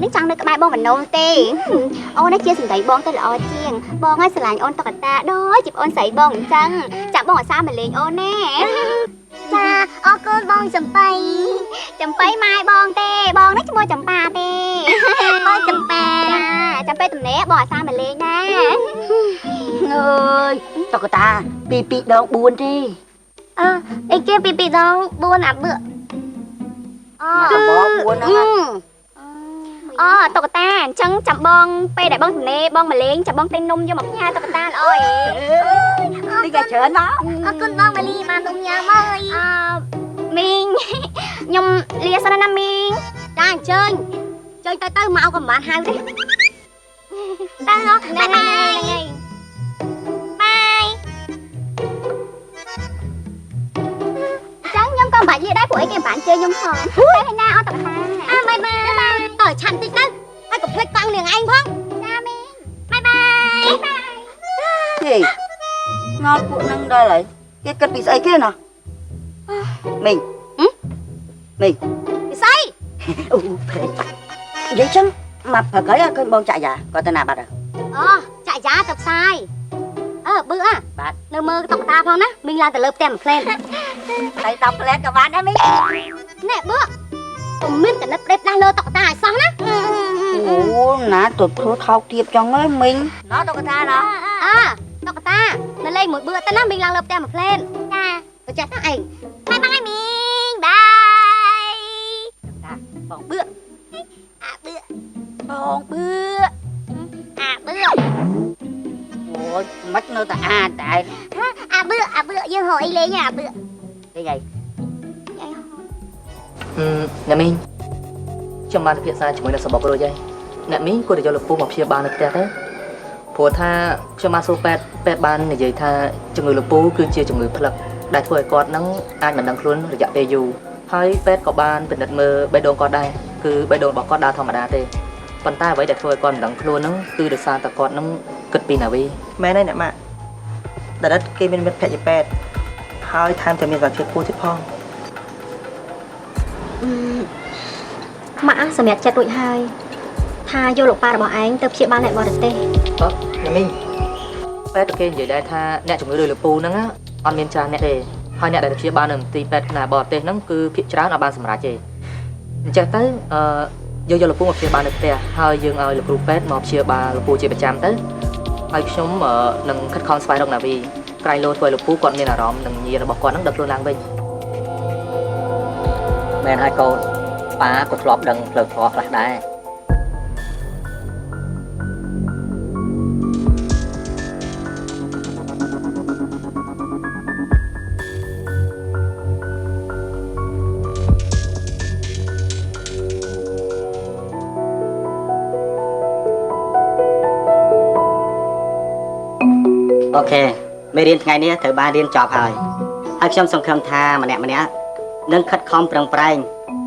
nó chẳng được bài bong mình nôn tê ôn nó chia sẻ thấy bong tôi là ôn chiên bong ấy sài ôn tọt ta đó chụp ôn sấy bong chăng chạm bong ở xa mình liền ôn nè cha ô cô bong chầm bay mai bong tê bong nó chỉ mua chầm pa tê bong chầm pa chầm pa tụm né bỏ xa mình liền nè ơi tọt ta pi đâu buồn đi ấy kia pi đâu buồn à bữa buồn tọt ta chẳng chậm bong pe đại bong nè bong mà lên chậm bong tên nung vô một nha tọt ta ơi đi gà chở nó con bong mà li mà nung nha ơi mình nhung lia sao năm mình đang chơi tới mau còn bạn hai đấy tao nó bye bye chẳng nhung con bạn gì đấy của ấy kìa bạn chơi nhung hòn hay na ở tọt ta bye bye tỏi chăn tí tới ai cũng thích con liền anh không cha mình bye bye gì ngon phụ nâng đây lại cái cất bị sấy kia nào mình bị say vậy chứ mà phải cái cơn bông chạy giả có tên nào bạn rồi chạy giá tập sai bữa bạn nơ mơ tóc ta không á mình làm từ lớp tem lên thấy tóc lên các bạn đó mình nè bữa tụi mình cả lớp đẹp đang lơ tóc ta xong á ủa nãy tụt thua thao tiệp cho ngay mình nó tóc ta đó tóc ta nó lên một bữa ta nói mình làm lớp tem lên ta tôi chạy tao ảnh bye bye mình bye bọn bữa ủa mất nơi ta tại bữa dương hội lên nha bữa cái gì nè mình trong ban thực hiện sai chúng mình là sập bọc rồi vậy nè mình cô để cho lực phu một phía ban được thế phổ tha trong ban số 8 ban này vậy tha cho người lực phu cứ chia cho người phật đại thôi còn nắng ai mà đang luôn rồi dạ tê dù hai 8có banเป็นดัดมือใบโดนก็ได้คือใบโดนบอกก็ได้ธรรมดาเต้ปันใต้ไว้แต่ถ้วยก่อนหลังครัวนั้นคือเดือดซาตะกอนนั้นเกิดปีหนาวีแม่ได้เนี่ยมาแต่ดัดเกมเป็นแผลจะ8hai thamจะมีแบบเชื่อพูดที่พ่อmã sầm nhạt chặt đuổi hai tha vô lục ba bỏ ánh tập chuyện ban lại bỏ được tê nhà mình pet ok vậy đây tha nè chúng người đời lực phu nắng á on miền trang nè đề hai nè đại tập chuyện ban nằm tì pet là bỏ tê nắng cứ phía trái là ban sầm rã chê chạy tới vô lực phu một chuyện ban được tê hai dương ơi lực phu pet một chuyện ba lực phu chuyện bạch trăm tới hai chúng ở nâng khách con spy đông là vì cái lô thôi lực phu còn nên là róm nâng nhiều là bỏ con nắng đập luôn lang bên men hai câuป้าก็ทลอบดังเปลือกทอกหลักได้โอเคไม่เรียนไงเนี่ยเธอบ้านเรียนจอบហើយហើយខ្ញុំសង្ឃឹមថាម្នាក់នឹងខិតខំប្រឹងប្រែង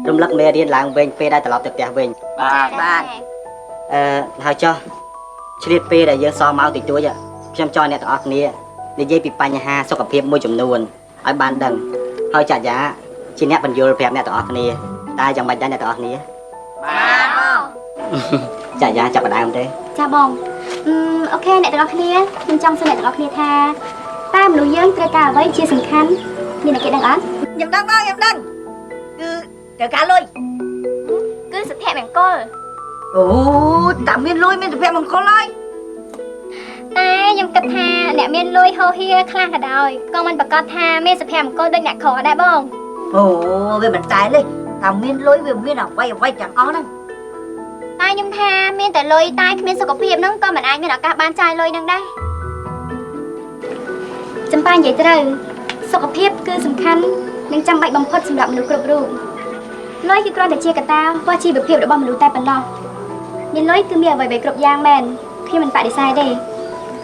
រំលឹកមេរៀនឡើងវិញពេលដែលត្រឡប់ទៅផ្ទះវិញបាទហើយចុះឆ្លៀតពេលដែលយើងសោះមកតិចតួចខ្ញុំចង់អ្នកទាំងអស់គ្នានិយាយពីបញ្ហាសុខភាពមួយចំនួនឲ្យបានដឹងហើយចាយ៉ាជាអ្នកបញ្យល់ប្រាប់អ្នកទាំងអស់គ្នាតើយ៉ាងម៉េចដែរអ្នកទាំងអស់គ្នាបាទចាយ៉ាចាប់ផ្ដើមទេចាបងអូខេអ្នកទាំងអស់គ្នាខ្ញុំចង់សួរអ្នកទាំងអស់គ្នាថាតើមនុស្សយើងត្រូវការអ្វីជាសំខាន់មានអ្នកគេដឹងអត់ខ្ញុំដឹងបងខ្ញុំដឹងគឺត្រូវការលុយគឺសុភមង្គលអូតាមានលុយមានសុភមង្គលហើយតែខ្ញុំគិតថាអ្នកមានលុយហោហៀខ្លះក៏ដោយក៏មិនប្រកាសថាមានសុភមង្គលដូចអ្នកក្រដែរបងអូវាមិនតែទេតាមានលុយវាមានអ្វីទាំងអស់ហ្នឹងតែខ្ញុំថាមានតែលុយតែគ្មានសុខភាពហ្នឹងក៏មិនអាចមានឱកាសបានចាយលុយហ្នឹងដែរចំប៉ានិយាយត្រូវសុខភាពគឺសំខាន់និងចាំបាច់បំផុតសម្រាប់មនុស្សគ្រប់រូបលុយគឺគ្រាន់តែជាកត្តាវាស់ជីវភាពរបស់មនុស្សតែប៉ុណ្ណោះមានលុយគឺមានអ្វីៗគ្រប់យ៉ាងមែនខ្ញុំមិនបដិសេធទេ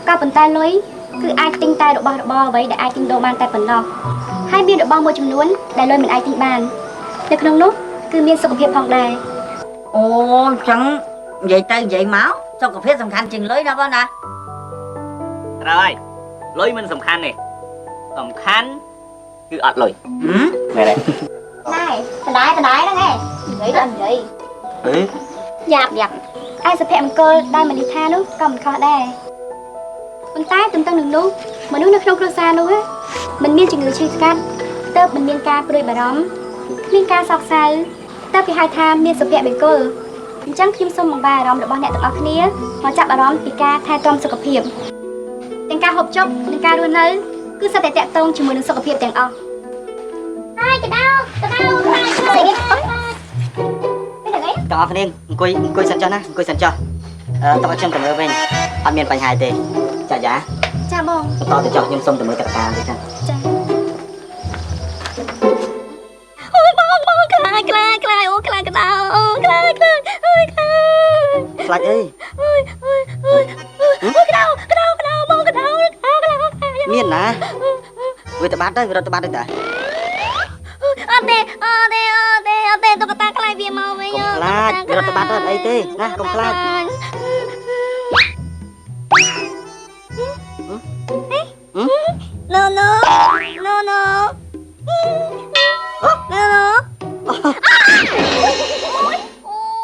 ក៏ប៉ុន្តែលុយគឺអាចទិញតែរបស់របរអ្វីដែលអាចទិញដូរបានតែប៉ុណ្ណោះហើយមានរបស់មួយចំនួនដែលលុយមិនអាចទិញបាននៅក្នុងនោះគឺមានសុខភាពផងដែរអូអញ្ចឹងនិយាយទៅនិយាយមកសុខភាពសំខាន់ជាងលុយណាបងណាត្រូវហើយលុយមិនសំខាន់ទេសំខាន់គឺអត់លុយមែនទេnày, tao đái đó nghe. Nghĩ lên gì? Ê, យ៉ាប់ឯសុភមង្គលដែលមនីថានោះក៏មិនខុសដែរប៉ុន្តែទន្ទឹមនឹងនោះមនុស្សនៅក្នុងគ្រួសារនោះមិនមានជំងឺឈឺស្កាត់ទើបមិនមានការព្រួយបារម្ភគ្មានការសោកសៅតើគេហៅថាមានសុភមង្គលអញ្ចឹងខ្ញុំសូមបង្បាអារម្មណ៍របស់អ្នកទាំងអស់គ្នាមកចាប់អារម្មណ៍ពីការថែទាំសុខភាពទាំងការហូបចុកនិងការរស់នៅគឺសុទ្ធតែតាក់ទងជាមួយនឹងសុខភាពទាំងអស់ហើយកដោខ្លាចស្អីនេះទាំងអស់គ្នាអង្គុយសិនចុះណាអង្គុយសិនចុះតោះខ្ញុំទៅមើលវិញអត់មានបញ្ហាទេចាយ៉ាចាបងបន្តទៅចុះខ្ញុំសុំទៅមើលទឹកតាមទេចាចាអូយបងខ្លាចអូខ្លាចកដោអូខ្លាចអើយខ្លាចខ្លាចអីកដោបងកដោមានណាវាទៅបាត់ទៅវារត់ទៅបាត់ទៅតាអត់ទេតុក្កតាខ្លាចវាមកវិញកុំខ្លាចវារត់ទៅបាត់ទៅអត់អីទេណាកុំខ្លាចNo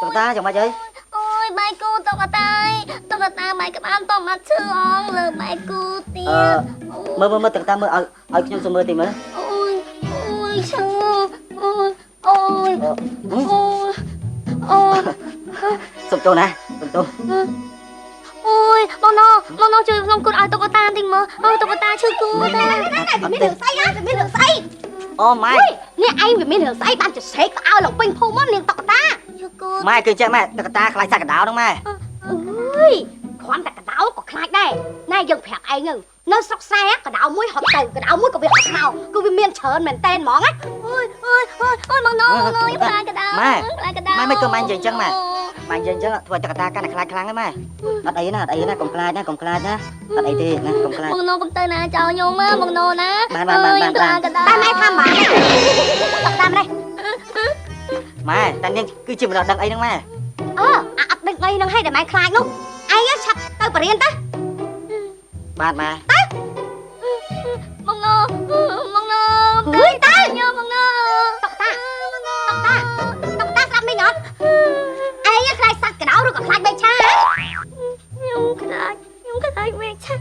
តុក្កតាចាំមិនអីអូយបាយគូតុក្កតាបាយក្បាលតមកឈឺអងលើបាយគូទៀតមើលតុក្កតាមើលឲ្យខ្ញុំសុំមើលតិចមើលអូយឈឺអូយសុំទោសណាសុំទោសអូយបងណូជួយខ្ញុំគូតឲ្យតុក្កតាតិចមើលអូតុក្កតាឈឺគូតតែមានរឿងស្អីមានរឿងស្អីអូម៉ែនេះឯងវាមានរឿងស្អីបានច្រេកទៅឲ្យលោកពេញភូមិមកនាងតុក្កតាឈឺគូតម៉ែគឺចេះម៉ែតុក្កតាខ្លាចសាក់កដោហ្នឹងម៉ែអើយគ្រាន់តែកដោក៏ខ្លាចដែរណែយើងប្រាប់ឯងទៅនៅស្រុកស្រែកដោមួយហត់ទៅកដោមួយក៏វាហត់មកគឺវាមានច្រើនមែនតែនហ្មងណាអូយបងណូខ្លាចកដោម៉ែមិនក៏ម៉ែនិយាយអញ្ចឹងម៉ែនិយាយអញ្ចឹងធ្វើតុក្កតាកាន់តែខ្លាចខ្លាំងហ្នឹងម៉ែអត់អីណាកុំខ្លាចណាអត់អីទេណាកុំខ្លាចបងណូបងទៅណាចោលខ្ញុំមកបងណូណាបានតែម៉ែថាម៉ែតុក្កតាម្នេះម៉ែតែនាងគឺជាមិនដឹងអីហ្នឹងម៉ែអត់ដឹងអីហ្នឹងឲ្យតែម៉ែខ្លាចនោះឯងឆាប់ទៅបរៀនទៅបាទម៉ែបងណូទៅទៅខ្ញុំបងណូតុក្កតាស្ដាប់មីងអត់ឯងខ្លាចសាច់កដោឬក៏ខ្លាចបេឆាខ្ញុំខ្លាចបេឆា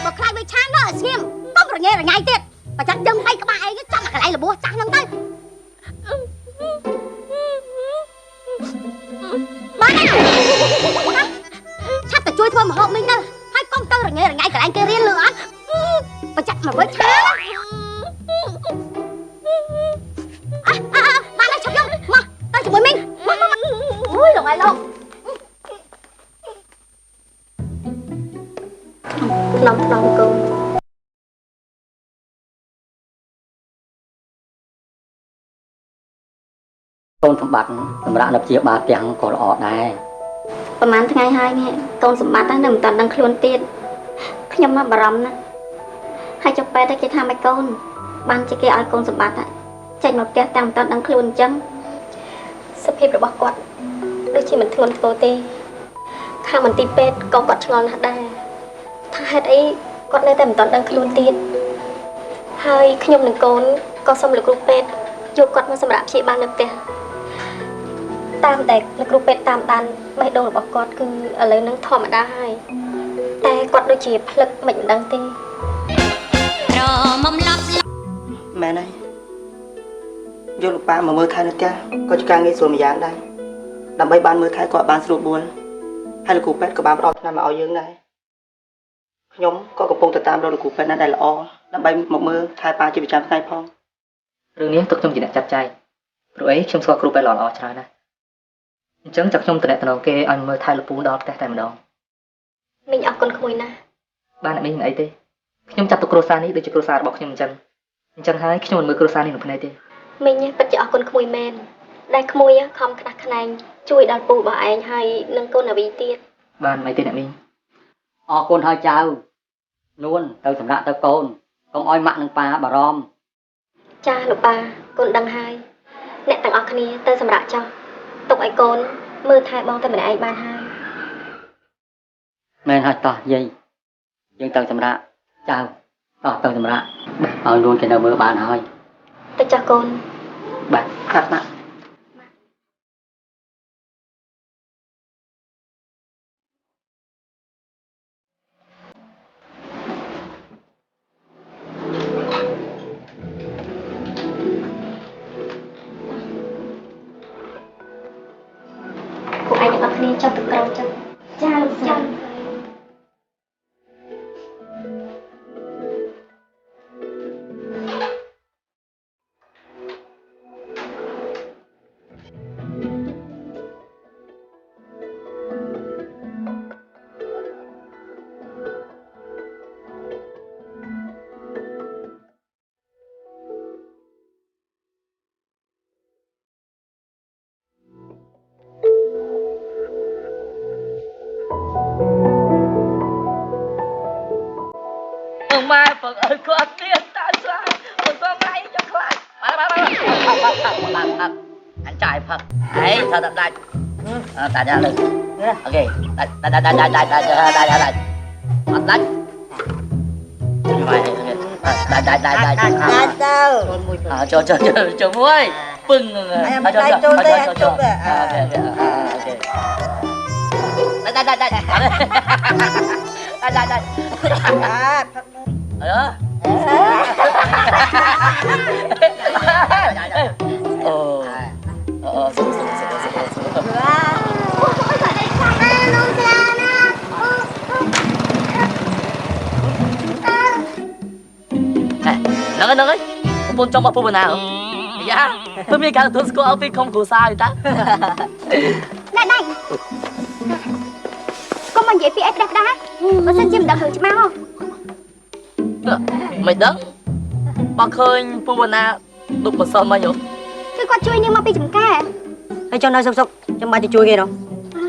បើខ្លាចបេឆានៅឲ្យស្ងៀមកុំរញ៉េរញ៉ៃទៀតបើចាក់យើងឲ្យក្បាលឯងចាំកន្លែងរបួសចាស់ហ្នឹងទៅបានឆាប់ទៅជួយធ្វើម្ហូបមីងទៅហើយកុំទៅរញ៉េរញ៉ៃកន្លែងគេរៀនលឺអត់បើចាក់មកវិញឆាបានហើយឆាប់យកមកទៅជាមួយមីងអូយលោកឯងលោកខ្ញុំកូនសម្បត្តិសម្រាប់នៅព្យាបាលទាំងក៏ល្អដែរប្រហែលថ្ងៃហើយនេះកូនសម្បត្តិនៅមិនតាន់ដឹងខ្លួនទៀតខ្ញុំមកបារម្ភណាស់ហើយចុះពេទ្យគេថាម៉េចកូនបានជាគេឲ្យកូនសម្បត្តិចេញមកផ្ទះតែមិនតាន់ដឹងខ្លួនអញ្ចឹងសភាពរបស់គាត់ដូចជាមិនធ្ងន់ធ្ងរទេខាងមន្ទីរពេទ្យក៏គាត់ឆ្ងល់ណាស់ដែរថាហេតុអីគាត់នៅតែមិនតាន់ដឹងខ្លួនទៀតហើយខ្ញុំនិងកូនក៏សូមលោកគ្រូពេទ្យយកគាត់មកសម្រាប់ព្យាបាលនៅផ្ទះតាមតែលោកគ្រូពេទ្យតាមដានបេះដូងរបស់គាត់គឺឥឡូវហ្នឹងធម្មតាហើយតែគាត់ដូចជាភ្លឹកមិនដឹងទេរមំឡប់មែនហើយយកលោកប៉ាមកមើលថែនៅផ្ទះក៏ជាការងារស្រួលម្យ៉ាងដែរដើម្បីបានមើលថែគាត់បានស្រួលបួលហើយលោកគ្រូពេទ្យក៏បានផ្ដល់ថ្នាំមកឲ្យយើងដែរខ្ញុំក៏កំពុងទៅតាមរកលោកគ្រូពេទ្យណាដែលល្អដើម្បីមកមើលថែប៉ាជាប្រចាំថ្ងៃផងរឿងនេះទុកខ្ញុំជាអ្នកចាត់ចែងព្រោះអីខ្ញុំស្គាល់គ្រូពេទ្យល្អច្រើនណាស់អញ្ចឹងចាក់ខ្ញុំតំណែងគេឲ្យមើលថែលពូដល់ផ្ទះតែម្ដងមីងអរគុណក្មួយណាស់បានមីងមិនអីទេខ្ញុំចាប់ទៅគ្រួសារនេះដូចជាគ្រួសាររបស់ខ្ញុំអញ្ចឹងហើយខ្ញុំមិនមើលគ្រួសារនេះនឹងភ្នែកទេមីងពិតជាអរគុណក្មួយមែនដែលក្មួយខំខ្នះខ្នែងជួយដល់ពូរបស់ឯងហើយនឹងកូនអាវីទៀតបានមិនទេអ្នកមីងអរគុណហើយចៅនួនទៅសម្រាប់ទៅកូនកុំឲ្យម៉ាក់និងប៉ាបារម្ភចាលោកប៉ាកូនដឹងហើយអ្នកទាំងអស់គ្នាទៅសម្រាប់ចោះទុកឲ្យកូនមើលថែបងតែម្នាក់ឯងបានហើយមែនហើយតោះយាយយើងទៅសម្រាប់ចៅតោះទៅសម្រាប់ឲ្យនួនគេនៅមើលបានហើយទៅចាស់កូនបាទខាត់ណាស់ គ្នាចាប់ទៅក្រោយចឹងចាលោកចា ម៉ែបងអើយគាត់ទៀតតាស្លាបងក៏ម៉ែយកខ្លាចបាទអញចាយផឹកហេថាដាច់តាចាលើអូខេដាច់អត់ដាច់ម៉ែដាច់ដាច់ចូលមួយពឹងចូលអូខេដាច់ដាច់អឺអូសុខណែហ្នឹងហើយប្រពន្ធចង់មកពុះណាយ៉ាព្រមមានការទទួលស្គាល់ពីខំគ្រួសារតាណែដៃកុំមកនិយាយពីអីផ្ដេសផ្ដាសបើសិនជាមិនដឹងរឿងច្បាស់ហ៎មិនដឹងបើឃើញពុះណាដុបបសមកយកគឺគាត់ជួយនាងមកពីចំការ ហើយចង់នៅសុកចាំបាច់ទៅជួយគេនោះ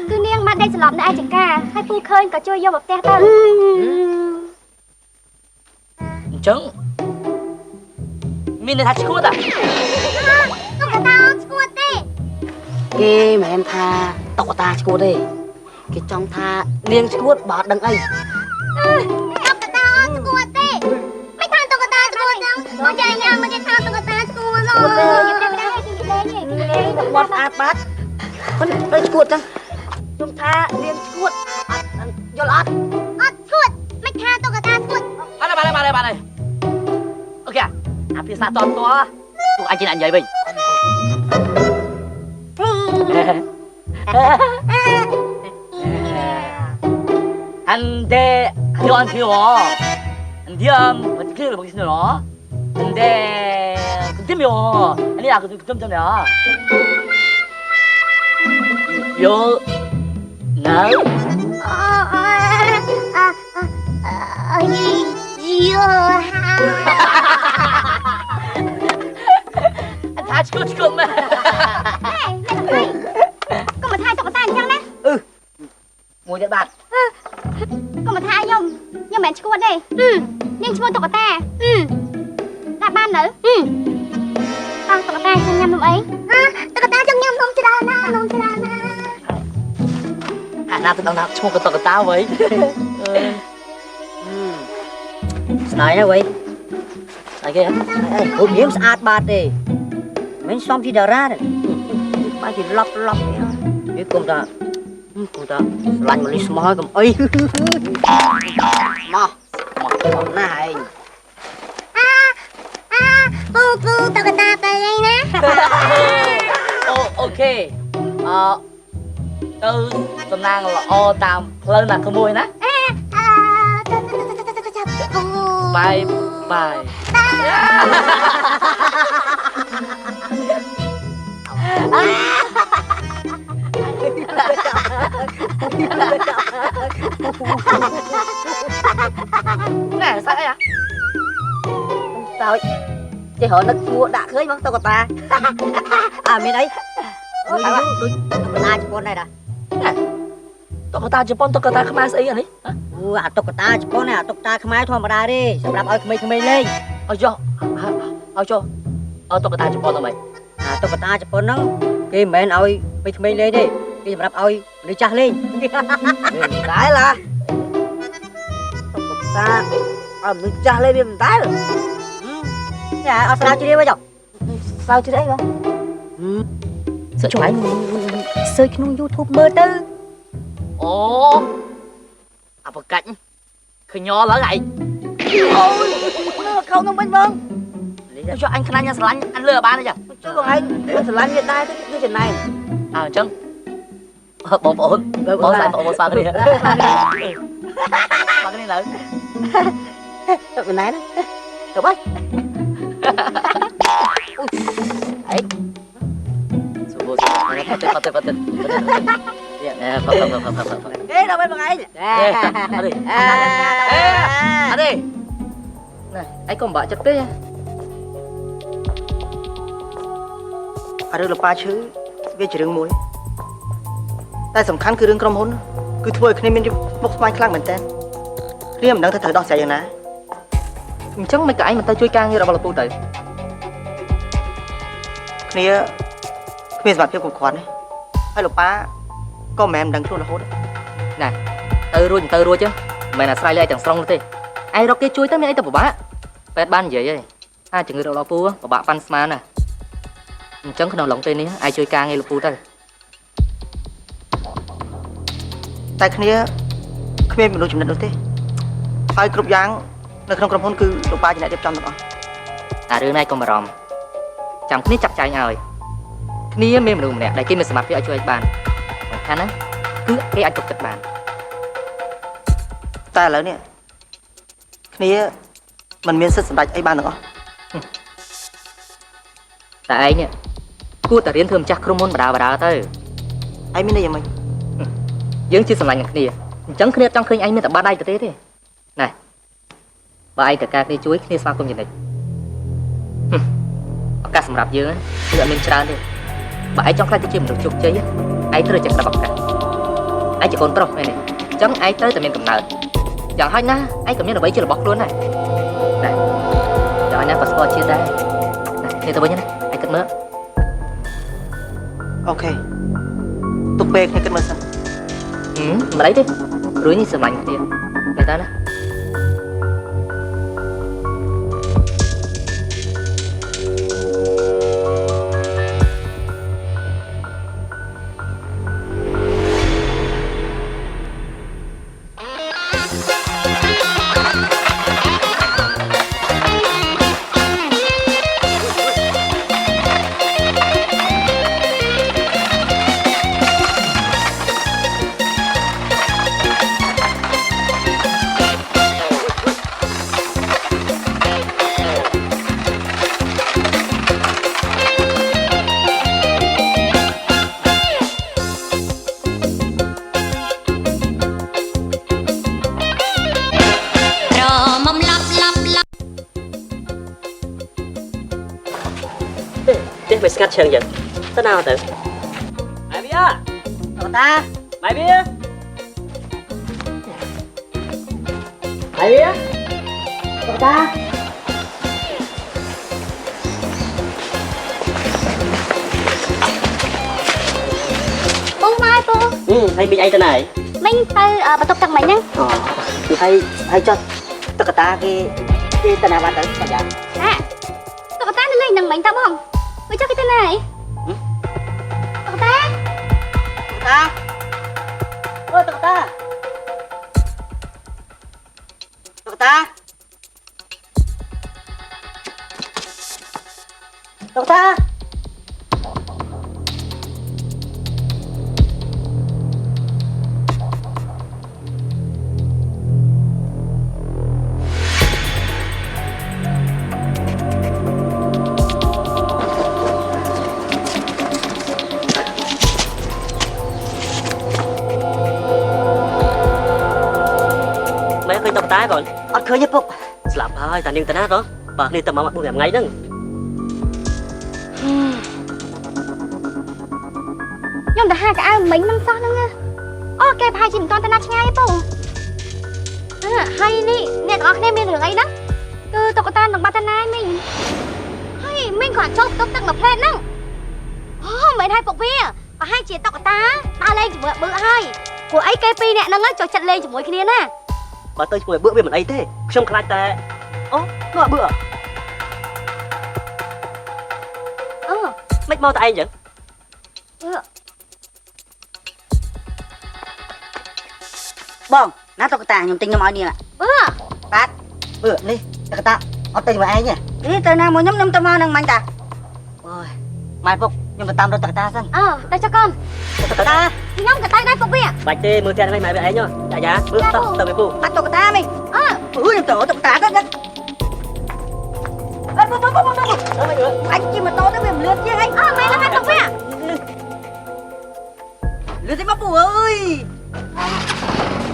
គឺនាងបានដេកស្លាប់នៅឯចំការហើយពូឃើញក៏ជួយយកមកផ្ទះទៅអញ្ចឹងមានន័យថាឈួតតុកតាឈួតទេគេមិនមែនថាតុកតាឈួតទេគេចង់ថានាងឈួតបើអត់ដឹងអី តុកតាឈួតទេមិនថាតុកតាឈួតចឹងមកចាញ់ញ៉ាំមកថាតុកតាឈួតឡូយតែមិនដឹងគេលេងបត់ស្អាតបាត់មិនទៅឈួតចឹងខ្ញុំថានាងឈួតអត់យល់អត់ឈួតមិនថាតុកតាឈួតបាទអូខេអាភាសាតតពួកអញជិះអញនិយាយវិញAnde, ayo antiyo. Andiam, antiyo bang sino. Ande, kuntimyo. Ani aku kuntim ya. Yo, now. Yo. Anh cukup mah. Kau mau thayតុកតាអញ្ចឹងណាមួយទៀតបាទកុំមកថាខ្ញុំមិនមែនឈួតទេនាងឈ្មោះតុកតាថាបាននៅតុកតាចង់ញ៉ាំនំអីតុកតាចង់ញ៉ាំនំច្រើនណាស់អាណាទៅដល់ណាឈ្មោះក៏តុកតាវិញស្ដាយណាស់វិញស្អីគេរូបរាងស្អាតបាតទេមិនសមជាតារាទេបាច់ជាឡប់នេះគុំតាស្លាញ់មលីស្មោះហើយកុំអីមកណាឯងពូតុកតាទៅឯណាអូខេទៅសំណាងល្អតាមផ្លូវណាក្មួយណាបាយណែសាក់អីតើចេះរនឹកឈ្មោះដាក់ឃើញបងតុកតាមានអីដូចតាជប៉ុនដែរតុកតាជប៉ុនតុកតាខ្មែរស្អីអានេះអាតុកតាជប៉ុនអាតុកតាខ្មែរធម្មតាទេសម្រាប់ឲ្យក្មេងៗលេងឲ្យចុះតុកតាជប៉ុនទៅម៉េចអាតុកតាជប៉ុនហ្នឹងគេមិនមែនឲ្យក្មេងៗលេងទេគេសម្រាប់ឲ្យមនុស្សចាស់លេងដែរឡាតុកតាឲ្យមនុស្សចាស់លេងវាមិនដែរចាអត់ស្រាវជ្រាវទេចុះស្រាវជ្រាវអីបងសើចហ្នឹងសើចក្នុង YouTube មើលទៅអូអាប្រកាច់ឃើញឡើងឯងអូយមើលខោនោះវិញបងចុះអញខ្លាញ់ស្រឡាញ់អញលើបានទេចាជួយបងឯងស្រឡាញ់វាដែរទៅគឺចំណែនអញ្ចឹង បងប្អូនបងស្អាតបងស្អាតគ្នាមកនេះឡើយទៅណាទៅបាយអីសុបសុបផាត់ផាត់អេដល់ពេលបងឯងអត់ទេណែឯងកុំបាក់ចិត្តទេ រឿងលោកប៉ាឈឺវាជារឿងមួយតែសំខាន់គឺរឿងក្រុមហ៊ុនគឺធ្វើឲ្យគ្នាមានមុខស្មាញខ្លាំងមែនតើគ្នាមិនដឹងថាត្រូវដោះស្រាយយ៉ាងណា អញ្ចឹងមិនក៏ឯងមិនទៅជួយការងាររបស់លោកពូទៅ គ្នាគ្មានសមត្ថភាពគ្រប់គ្រាន់ទេហើយលោកប៉ាក៏មិនមែនមិនដឹងខ្លួនរហូត ណែទៅរួចទៅរួចមិនមែនអាស្រ័យលើឯងទាំងស្រុងទេឯងរកគេជួយទៅមានអីទៅពិបាកពេទ្យបាននិយាយហីថាជំងឺរបស់ពូពិបាកប៉ាន់ស្មានណាអញ្ចឹងក្នុងឡុងពេលនេះឯងជួយការងារលោកពូទៅ តែគ្នាគ្មានមនុស្សចំណិតនោះទេហើយគ្រប់យ៉ាងនៅក្នុងក្រុមហ៊ុនគឺលោកប៉ាជាអ្នករៀបចំទាំងអស់ អារឿងនេះកុំបារម្ភចាំគ្នាចាក់ចែងឲ្យគ្នាមានមនុស្សម្នាក់ដែលគេមានសមត្ថភាពឲ្យជួយឯងបានសំខាន់ណាគឺគេអាចទុកចិត្តបាន តែឥឡូវនេះគ្នាមិនមានសិទ្ធិសម្រេចអីបានទាំងអស់ តែឯងនេះគួរតែរៀនធ្វើម្ចាស់ក្រុមហ៊ុនបដាបដាទៅ ឯងមានន័យយ៉ាងម៉េច យើងជាសម្លាញ់នឹងគ្នាអញ្ចឹងគ្នាចង់ឃើញឯងមានតែបាត់ដៃទៅទេណែបើឯងត្រូវការគ្នាជួយគ្នាស្វាគមន៍ចំណិចឱកាសសម្រាប់យើងគឺអត់មានច្រើនទេបើឯងចង់ខ្លាចទៅជាមនុស្សជោគជ័យឯងត្រូវចេះស្ដាប់ឱកាសឯងជាកូនប្រុសមែនទេអញ្ចឹងឯងត្រូវតែមានកំណើតយ៉ាងហោចណាស់ឯងក៏មានអ្វីជារបស់ខ្លួនដែរណែយ៉ាងហោចណាស់ក៏ស្គាល់ជាតិដែរណែគ្នាទៅវិញណាឯងគិតមើល អូខេទុកពេលគ្នាគិតមើលសិន មិនអីទេរួចនេះសម្លាញ់គ្នាតែតើណា ไปสกัดเชิงอย่างตะนาวเต๋อไอ้เบี้ยตาไอ้เบี้ยไอ้เบี้ยตา ปูมาปู hay bị ai tên này មិញទៅបន្ទប់ទឹកមិញហ្នឹង thì hay cho tất cả ta cái tên nào bạn tới sao vậy តុក្កតានៅលេងនឹងមិញតើបងវាចុះគេទៅណាហីតុក្កតា ta ôi tất cả tất cả tất cả ตายก่อนអត់ឃើញទេពុកស្លាប់ហើយតានាងតាណាទៅបើគ្នាទៅមក4 5ថ្ងៃហ្នឹងខ្ញុំទៅហៅកៅអៅមិញហ្នឹងសោះហ្នឹងអូគេប្រហែលជាមិនតាន់ទៅណាឆ្ងាយទេពូហើយនេះអ្នកទាំងអស់គ្នាមានរឿងអីហ្នឹងគឺតុក្កតានឹងបាត់តាណាមិញហើយមិញគាត់ចុះទុកទឹកមួយផ្លែតហ្នឹងអូមិនឲ្យពុកវាប្រហែលជាតុក្កតាដើរលេងជាមួយបឺហើយព្រោះអីគេពីរអ្នកហ្នឹងចុះចិត្តលេងជាមួយគ្នាណា បើទៅជាមួយបឺវាមិនអីទេខ្ញុំខ្លាចតែអូនោះបឺមិនមកតែឯងចឹងបងណាតុក្កតាខ្ញុំទិញខ្ញុំឲ្យនាងបឺបាទបឺនេះតុក្កតាអត់ទិញមកឯងទេនេះទៅណាមកខ្ញុំទៅមកនឹងមាញ់តាអូយម៉ែពុកខ្ញុំទៅតាមរកតុក្កតាសិនទៅចុះកូនតុក្កតា ខ្ញុំក៏ទៅដែរពុកវា បាច់ទេមើលទាំងហ្នឹងម៉ែវាឯងចាយ៉ាមើលទៅទៅពូ បាត់តុកតាមីអើខ្ញុំទៅតុកតាទៅអញជិះម៉ូតូទៅវាមិនលឿនជាងអី មែនហើយពុកវា លឿនទេមកពូអើយ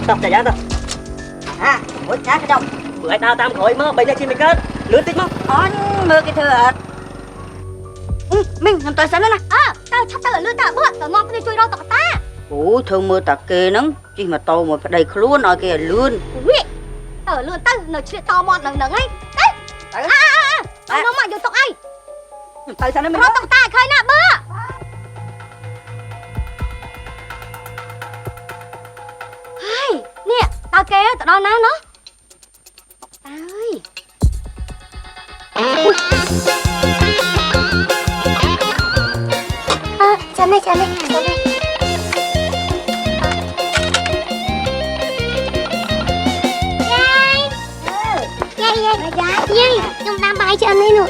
ទៅចាយ៉ាទៅ មួយចាក់ចំ មើលឲ្យដើរតាមក្រោយមកបីអ្នកជិះមិនកើតលឿនតិចមក អញមើលគេធ្វើអត់មីងខ្ញុំទៅសិនណា ទៅឆាប់ទៅលឿនទៅបើទៅនាំគ្នាជួយរកតុកតា អូធ្វើមើលតាគេហ្នឹងជិះម៉ូតូមួយប្តីខ្លួនឲ្យគេឲ្យលឿន វាទៅលឿនទៅនៅឆ្លៀតតមាត់នឹងហ្នឹងឯងទៅនាំមកយកតុកអី ទៅសិនណាមីង រកតុកតាឃើញណាបើហើយនេះតើគេទៅដល់ណាណោះអើយចាំនេះយាយខ្ញុំដាំបាយច្រើននេះនោះ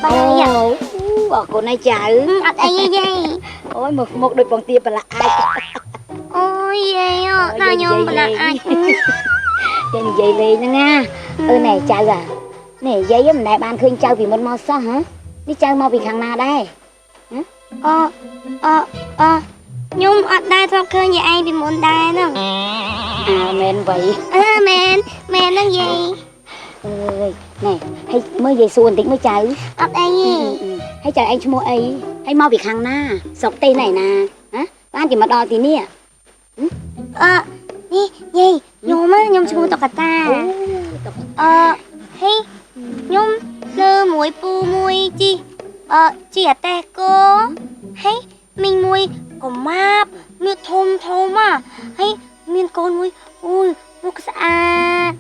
បាយយ៉ា អរគុណឯចៅ អត់អីទេយាយ អូយមកដូចបងទាប្រឡាក់អាច អូយយាយដល់ខ្ញុំប្រឡាក់អាច ចេះនិយាយលេងហ្នឹងណាណែចៅនេះយាយមិនដែលបានឃើញចៅពីមុនមកសោះហ៎នេះចៅមកពីខាងណាដែរ ខ្ញុំអត់ដែរធ្លាប់ឃើញយាយឯងពីមុនដែរហ្នឹង មែនវៃ មែនហ្នឹងយាយ អើយណែហើយមើលយាយសួរបន្តិចមើលចៅ អត់អីទេ ហើយចៅឯងឈ្មោះអីហើយមកពីខាងណាស្រុកទេសណែណាបានជាមកដល់ទីនេះ នេះយាយខ្ញុំឈ្មោះតុកតាហេខ្ញុំលើមួយពូមួយជីអតេះគោហើយមីងមួយកុមាបមានធំហើយមានកូនមួយអូយមុខស្អាត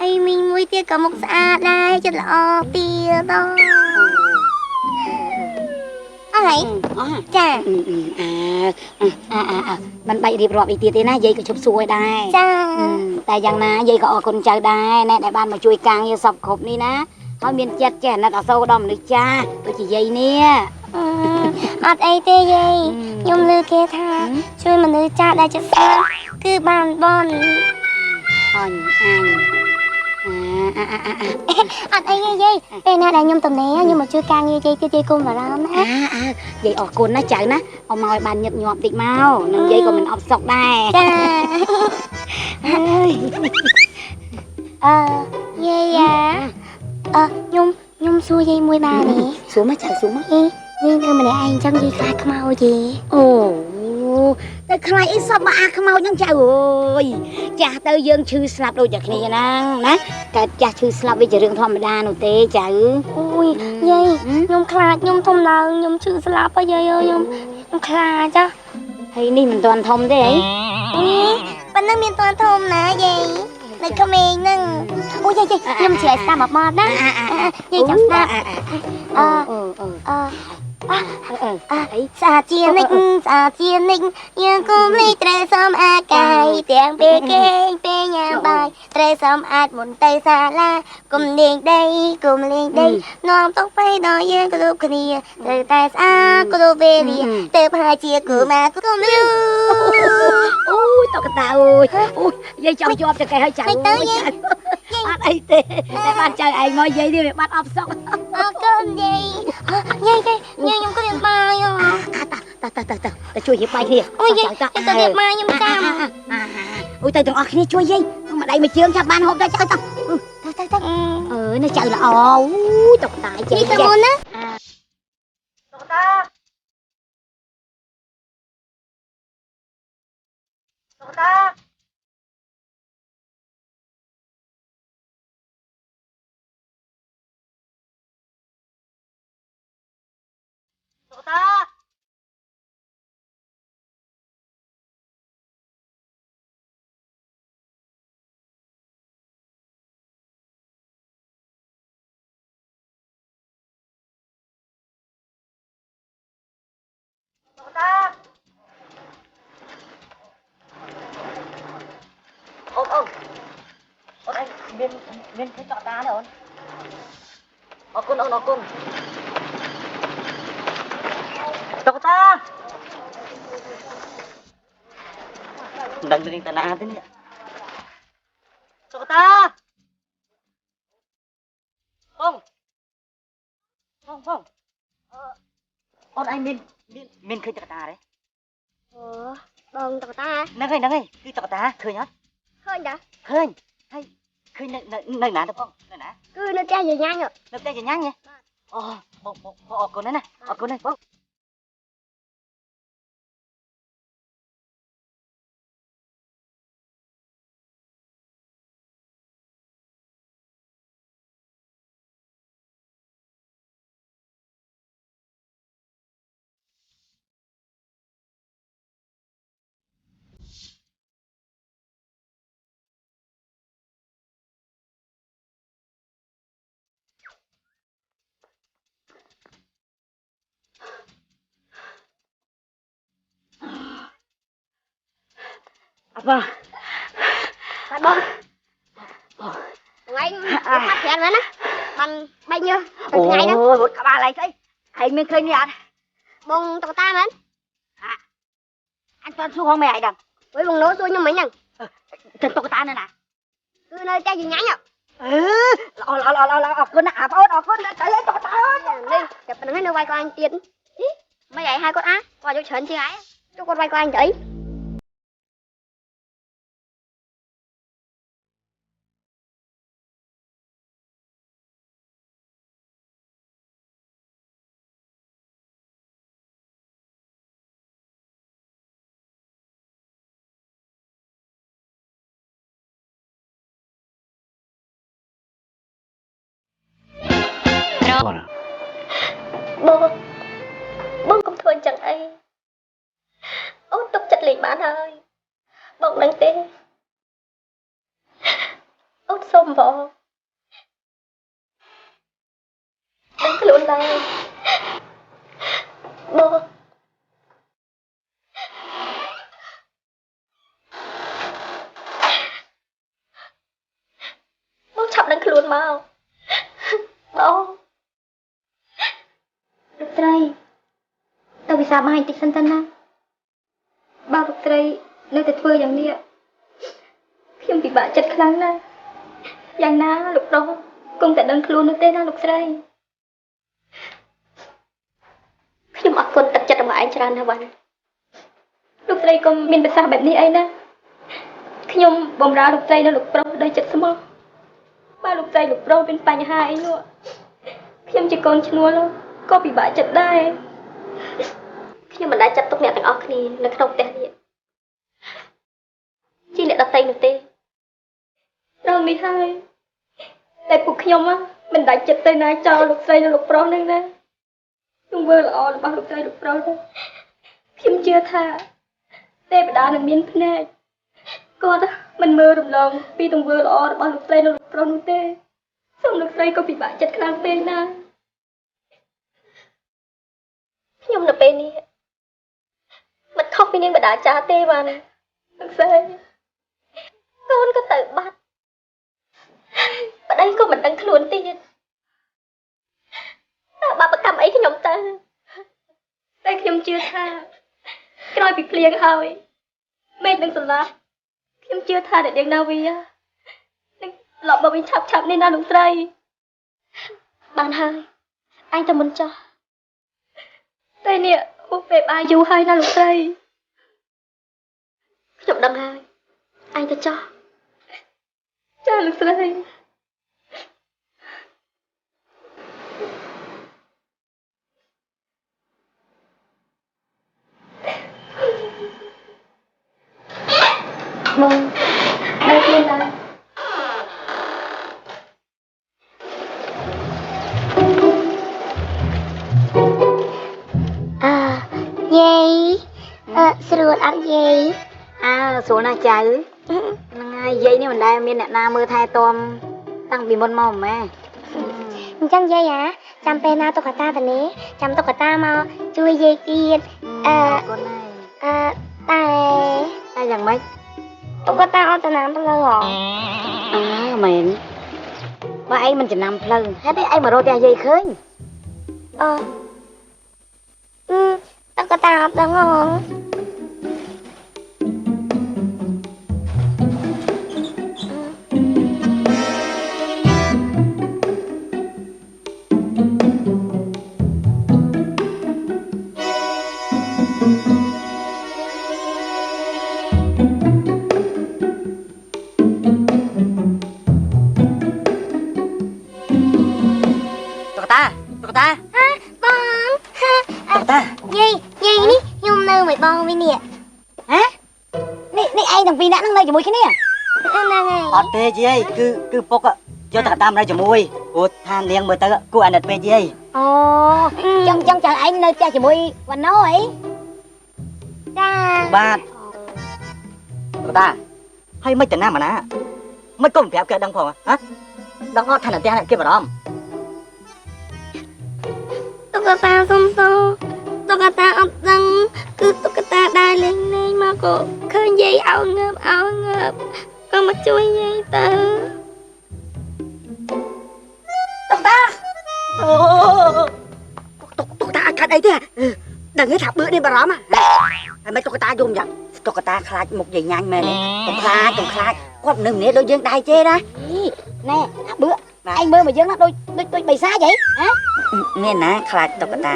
អីមីងមួយទៀតក៏មុខស្អាតដែរចិត្តល្អទៀតអរចា มันបាច់រៀបរាប់អីទៀតទេណាយាយក៏ជប់សួរដែរ ចា តែយ៉ាងណាយាយក៏អរគុណចៅដែរណែដែលបានមកជួយការងារសពគ្រប់នេះណាហើយមានចិត្តចេះអាណិតអាសូរដល់មនុស្សចាស់ដូចជាយាយនេះ អត់អីទេយាយខ្ញុំលើគេថាជួយមនុស្សចាស់ដែលចិត្តស្លាប់គឺបានបន អញអត់អីទេយាយពេលណាដែលខ្ញុំទំនេរខ្ញុំមកជួយការងារយាយទៀតយាយកុំបារម្ភណា យាយអរគុណណាចៅណាអមមកឲ្យបានញឹកញាប់តិចមកនឹងយាយក៏មិនអបសុកដែរ ចាយាយខ្ញុំសួរយាយមួយបានទេស ួរមកចៅសួរមក យាយធ្វើម្នាក់ឯងចឹងយាយខ្លាចខ្មោចទេ អូតែខ្លាចអីសពមកអាខ្មោចហ្នឹងចៅអើយចាស់ទៅយើងឈឺស្លាប់ដូចតែគ្នាហ្នឹងណាកើតចាស់ឈឺស្លាប់វាជារឿងធម្មតានោះទេចៅ អូយយាយខ្ញុំខ្លាចខ្ញុំធំឡើងខ្ញុំឈឺស្លាប់ហើយយាយអើយខ្ញុំខ្លាច ហើយនេះមិនទាន់ធំទេអី ប៉ុណ្ណឹងមានតាន់ធំណាយាយនៅក្មេងហ្នឹងអូយាយខ្ញុំជ្រែកស្ដាប់មកបត់ណាយាយចាំស្ដាប់សាជានិចយើងគុំលីត្រេសំអាកាយទាំងពេលគេងពេលញ៉ាំបាយត្រេសំអាចមុនទៅសាលាគុំលេងដីនាំទុកទៅដល់យើងគ្រប់គ្នាត្រូវតែស្អាតគ្រប់វេលាទៅប្រហែលជាគូម៉ាគុំលូ អូយតកតាអើយអូយយាយចង់ជាប់ចកេះឲ្យចៅអត់អីទេតែបានចៅឯងមកយាយនេះវាបាត់អបសុក អរគុណយាយខ្ញុំគ្រាន់បាយ ទៅជួយយាយបាយគ្នា អូយយាយទៅរៀបមកខ្ញុំចាំ អូយទៅទាំងអស់គ្នាជួយយាយមកដៃមួយជើងចាប់បានហូបទៅចៅទៅនៅចៅល្អអូយតកតាយាយ ទៅមុនណា អូនឯងមានឃើញតកតាទេអូនអរគុណអូនអរគុណតកតា ដឹងរឿងតាណាទេនេះសុកតាបងអូនឯងមានឃើញតុក្កតាទេ អូបងតុក្កតា ហ្នឹងហើយគឺតុក្កតាឃើញអត់ ឃើញតា ឃើញហើយឃើញនៅណាទៅបងនៅណា គឺនៅផ្ទះយាយញ៉ាញ់ នៅផ្ទះចញ្ញាញ់ហ៎អូបងអរគុណណាអរគុណណាបងអត់បង ហើយបងថ្ងៃមកប្រាំហ្នឹងណាបានបែកញើសទៅថ្ងៃហ្នឹង អូយរត់ក្បាលអីស្អីឯងមានឃើញនេះអត់ បងតុក្កតាមែន អញស្បានសួរហងមិនឯងដឹង វិញបងនោះសួរខ្ញុំមិញហ្នឹង ទៅតុក្កតានៅណា គឺនៅផ្ទះយាយញ៉ាញ់ អរគុណណាបងអូនអរគុណទៅឲ្យតុក្កតា នេះតែប៉ុណ្្នឹងនៅវាយគាត់អញទៀតមិនឯងហៅគាត់គាត់យកច្រើនជាងឯងចុះគាត់វាយគាត់អញទៅអី បងកុំធ្វើអញ្ចឹងអីអូនទុកចិត្តលេងបានហើយបងដឹងទេអូនសុំបងដឹងខ្លួនដែរបងឆាប់ដឹងខ្លួនមកបង លោកត្រីទៅវិសាលបាយតិចសិនទៅណាបើលោកត្រីនៅតែធ្វើយ៉ាងនេះខ្ញុំពិបាកចិត្តខ្លាំងណាស់យ៉ាងណាលោកប្រុសគង់តែដឹងខ្លួននោះទេណាលោកស្រី ខ្ញុំអរគុណទឹកចិត្តរបស់ឯងច្រើនណាស់វ៉ាន់ លោកស្រីក៏មានប្រសាសន៍បែបនេះអីណាខ្ញុំបំរើលោកស្រីនិងលោកប្រុសដោយចិត្តស្មោះបើលោកស្រីលោកប្រុសមានបញ្ហាអីនោះខ្ញុំជាកូនឈ្នួលក៏ពិបាកចិត្តដែរ ខ្ញុំមិនដែលចាត់ទុកអ្នកទាំងអស់គ្នានៅក្នុងផ្ទះនេះជាអ្នកដតីនោះទេ រងនេះហើយតែពួកខ្ញុំមិនដាច់ចិត្តទៅណាចោលលោកស្រីនិងលោកប្រុសនឹងណាទង្វើល្អរបស់លោកស្រីលោកប្រុសខ្ញុំជឿថាទេវតានឹងមានភ្នែកគាត់មិនមើលរំលងពីទង្វើល្អរបស់លោកស្រីនិងលោកប្រុសនោះទេសូមលោកស្រីក៏ពិបាកចិត្តខ្លាំងពេកណា ខ្ញុំនៅពេលនេះមិនខុសពីនាងបដាចាទេវ៉ាន់ លោកស្រី កូនក៏ទៅបាត់ប្តីក៏មិនដឹងខ្លួនទៀតតើបាបកម្មអីខ្ញុំទៅ តែខ្ញុំជឿថាក្រោយពីភ្លៀងហើយមេឃនឹងស្រឡះខ្ញុំជឿថាអ្នកនាងណាវីនឹងឡប់មកវិញឆាប់នេះណាលោកស្រី បានហើយអញទៅមុនចុះ តែនេះហួសពេលបាយយូរហើយណាលោកស្រី ខ្ញុំដឹងហើយអញទៅចុះ ចាលោកស្រី មកនៅខ្លួនដែរ យាយស្រួលអត់យាយ ស្រួលណាស់ចៅហ្នឹងហើយយាយនេះមិនដែលមានអ្នកណាមើលថែទាំតាំងពីមុនមកម៉ែ អញ្ចឹងយាយចាំពេលណាតុក្កតាទៅនេះចាំតុក្កតាមកជួយយាយទៀត អរគុណហើយ តែ តែយ៉ាងម៉េច តុក្កតាអត់ទៅណាផ្លូវហ៎ មែនបើឯងមិនចំណាំផ្លូវហេតុអីឯងមករកផ្ទះយាយឃើញ តុក្កតាអត់ដឹងហ៎ ឯងទាំងពីរនាក់ហ្នឹងនៅជាមួយគ្នា ហ្នឹងហើយ អត់ទេជីអីគឺពុកយកតកតាមកនៅជាមួយព្រោះថានាងមើលទៅគួរអាណិតពេកជីអី អូចឹងចៅឯងនៅផ្ទះជាមួយវណ្ណោអី ចា បាទតកតាហើយមិនទៅណាមកណាមិនក៏មិនប្រាប់គេដឹងផងហ៎ដឹងអត់ថានៅផ្ទះគេបារម្ភ តុក្កតាសុំទោសតុក្កតាអត់ដឹងគឺតុក្កតាដើរលេងមកក៏ឃើញយាយឲ្យងើបក៏មកជួយយាយទៅ អូតុកតាអត់ខាត់អីទេដឹងទេថាបឺនេះបារម្ភហើយមិនតុកតាយំយ៉ាងតុកតាខ្លាចមុខយាយញ៉ាញ់មែនទេកុំខ្លាចគាត់នៅម្នាក់ដូចយើងដែរទេណាណែអាបឺឯងមើលមកយើងណាដូចបិសាចហីនេះណាខ្លាចតុកតា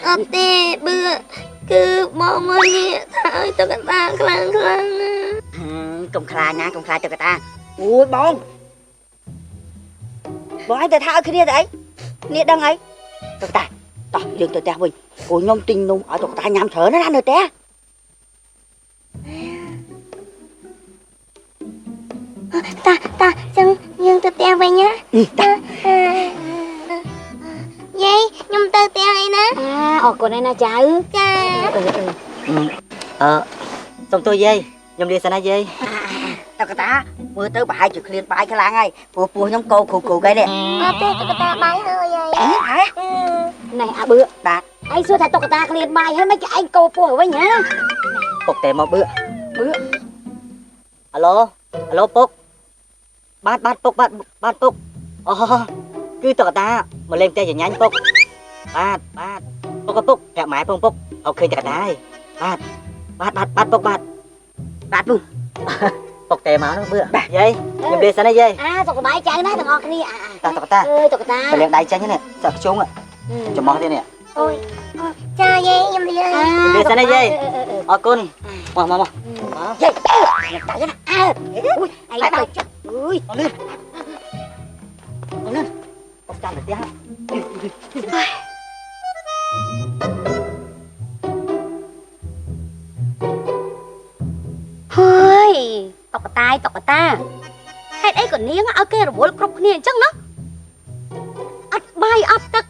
អត់ទេបឺគឺមកមកនេះថាឲ្យតុក្កតាខ្លាំងណា កុំខ្លាចណាកុំខ្លាចតុក្កតាអូយបងឯងទៅថាឲ្យគ្នាទៅអីនេះដឹងអីតុក្កតាតោះយើងទៅផ្ទះវិញព្រោះខ្ញុំទិញនំឲ្យតុក្កតាញ៉ាំច្រើនណាស់នៅផ្ទះ តាចឹងយើងទៅផ្ទះវិញណា តា យាយខ្ញុំទៅផ្ទះអីណា អរគុណឯណាចៅ ចា សុំទោសយាយខ្ញុំលាសិនណាយាយ តុក្កតាមើលទៅប្រហែលជាឃ្លានបាយខ្លាំងហើយព្រោះពោះខ្ញុំកោគ្រូគេនេះ អត់ទេតុក្កតាបាយហើយយាយ ហ៎ណែអាបឺបាទឯងសួរថាតុក្កតាឃ្លានបាយហើយមិនឯងកោពោះវិញហ៎ ពុកតែមកបឺអាឡូពុកបាទពុកបាទពុកអូគឺតកតាមកលេងផ្ទះញ៉ាញ់ពុកបាទពុកប្រាប់ម៉ែពុកអត់ឃើញតកតាហើយបាទពុកបាទពុកតែមកនោះបឺយាយខ្ញុំលាសិនណាយាយ សុខសប្បាយចៅណាទាំងអស់គ្នា តកតា តុក្កតា មកលេងដៃចាញ់នេះសាក់ខ្ជុងចំមកទៀតនេះ អូយចាយាយខ្ញុំលា លាសិនណាយាយអរគុណមក យាយតាណាឯងទៅអើយ អលឿនពុកចាំទៅផ្ទះ ហើយតុក្កតាហេតុអីក៏នាងឲ្យគេរវល់គ្រប់គ្នាអញ្ចឹងណាអត់បាយអត់ទឹក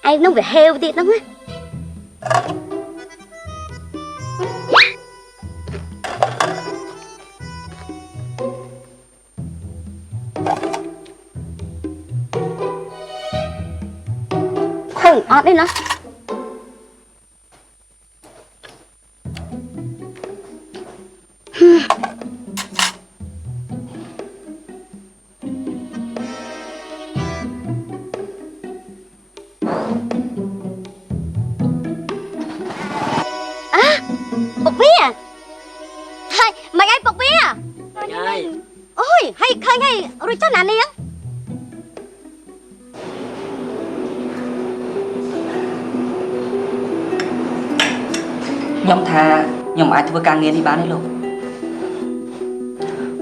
ឯងនឹងវាហេវទៀតហ្នឹងណា ឃើញអត់ទេណាពុកវាហើយមិនអីពុកវា យាយ អូយហើយឃើញហើយរួចចុះណានាង ខ្ញុំថាខ្ញុំអាចធ្វើការងារនេះបានទេលោក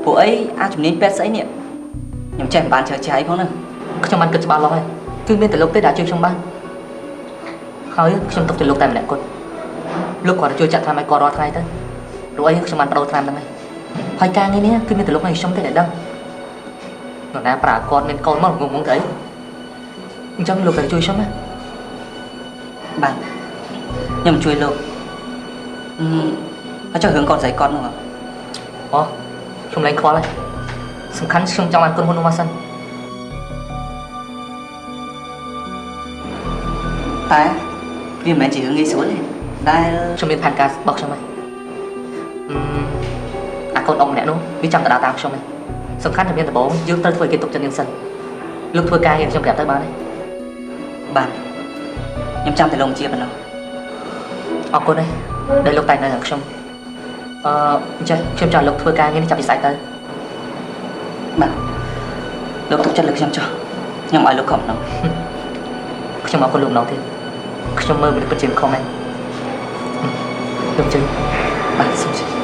ពួកអីអាចជំនាញពេទ្យស្អីនេះខ្ញុំចេះមិនបានច្រើនអីផងហ្នឹងខ្ញុំបានគិតច្បាស់លាស់ហើយគឺមានតែលោកទេដែលជួយខ្ញុំបានហើយខ្ញុំទុកទៅលោកតែម្នាក់គត់លោកគាត់ជួយចាក់ថ្នាំឲ្យគាត់រាល់ថ្ងៃទៅព្រោះអីខ្ញុំបានបដូរថ្នាំហ្នឹងហើយការងារនេះគឺមានតែលោកហើយខ្ញុំទេដែលដឹងនរណាប្រើគាត់មានកូនមកងងទៅអីអញ្ចឹងលោកត្រូវជួយខ្ញុំណាបាទខ្ញុំជួយលោកហើយចុះរឿងកូនស្រីគាត់នោះអូខ្ញុំលែងខ្វល់ហើយសំខាន់ខ្ញុំចង់បានគុណហ៊ុននោះមកសិនតែវាមិនមែនជារឿងងាយស្រួលទេដែលខ្ញុំមានផែនការរបស់ខ្ញុំហើយអាកូនអ៊ំម្នាក់នោះវាចាំទៅដើរតាមខ្ញុំហើយសំខាន់តែមានដំបូងយើងត្រូវធ្វើឲ្យគេទុកចិត្តយើងសិនលោកធ្វើការងារខ្ញុំប្រាប់ទៅបានទេបាទខ្ញុំចាំតែលោកជាប៉ុណ្ណោះអរគុណហើយដែលលោកតែងនៅនឹងខ្ញុំអញ្ចឹងខ្ញុំចង់លោកធ្វើការងារនេះចាប់ពីស្អែកទៅបាទលោកទុកចិត្តលើខ្ញុំចុះខ្ញុំឲ្យលោកខំនោះខ្ញុំអរគុណលោកម្ដងទៀតខ្ញុំមើលមនុស្សពិតជាខំហ្នឹងលោកជឿបាទសូមជឿ